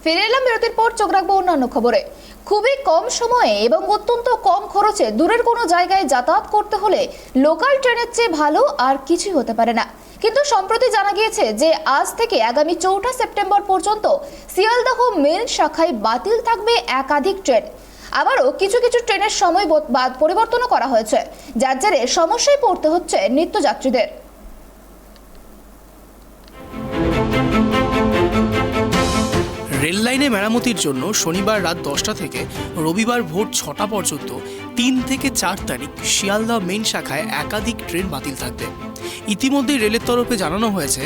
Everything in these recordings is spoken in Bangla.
ফিরে এলাম বিরতির পর। চোখ রাখবো অন্যান্য খবরে। খুবই কম সময়ে এবং অত্যন্ত কম খরচে দূরের কোনো জায়গায় যাতায়াত করতে হলে লোকাল ট্রেনের চেয়ে ভালো আর কিছুই হতে পারে না। কিন্তু সম্প্রতি জানা গিয়েছে যে আজ থেকে আগামী 4 সেপ্টেম্বর পর্যন্ত শিয়ালদহ মেল শাখায় বাতিল থাকবে একাধিক ট্রেন। আবারও কিছু কিছু ট্রেনের সময় পরিবর্তনও করা হয়েছে, যার জেরে সমস্যায় পড়তে হচ্ছে নিত্যযাত্রীদের। রেল লাইনে মেরামতির জন্য শনিবার রাত 10টা থেকে রবিবার ভোর 6টা পর্যন্ত 3 থেকে 4 তারিখ শিয়ালদহ মেন শাখায় একাধিক ট্রেন বাতিল থাকবে। ইতিমধ্যে রেলের তরফে জানানো হয়েছে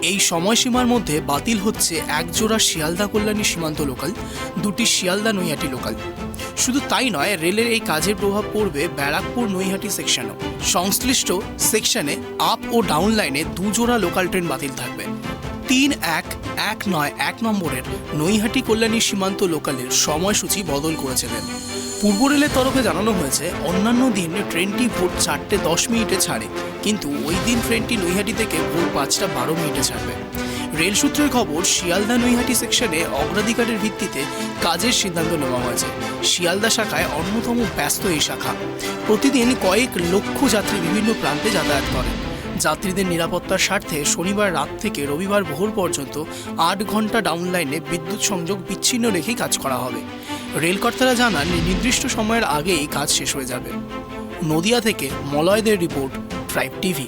এই সময়সীমার মধ্যে বাতিল হচ্ছে একজোড়া শিয়ালদহ কল্যাণী সীমান্ত লোকাল, 2টি শিয়ালদহ নৈহাটি লোকাল। শুধু তাই নয়, রেলের এই কাজের প্রভাব পড়বে ব্যারাকপুর নৈহাটি সেকশনও। সংশ্লিষ্ট সেকশনে আপ ও ডাউন লাইনে 2 জোড়া লোকাল ট্রেন বাতিল থাকবে। 3-1-1-9-1 নম্বরের নৈহাটি কল্যাণী সীমান্ত লোকালের সময়সূচি বদল করেছিলেন। পূর্ব রেলের তরফে জানানো হয়েছে অন্যান্য দিন ট্রেনটি ভোর 4:10 ছাড়ে, কিন্তু ওই দিন ট্রেনটি নৈহাটি থেকে ভোর 5:12 ছাড়বে। রেল সূত্রের খবর, শিয়ালদহ নৈহাটি সেকশনে অগ্রাধিকারের ভিত্তিতে কাজের সিদ্ধান্ত নেওয়া হয়েছে। শিয়ালদহ শাখায় অন্যতম ব্যস্ত এই শাখা। প্রতিদিন কয়েক লক্ষ যাত্রী বিভিন্ন প্রান্তে যাতায়াত করেন। যাত্রীদের নিরাপত্তার স্বার্থে শনিবার রাত থেকে রবিবার ভোর পর্যন্ত 8 ঘন্টা ডাউন লাইনে বিদ্যুৎ সংযোগ বিচ্ছিন্ন রেখেই কাজ করা হবে। রেলকর্তারা জানান নির্দিষ্ট সময়ের আগেই কাজ শেষ হয়ে যাবে। নদিয়া থেকে মলয়দের রিপোর্ট, ট্রাইব টিভি।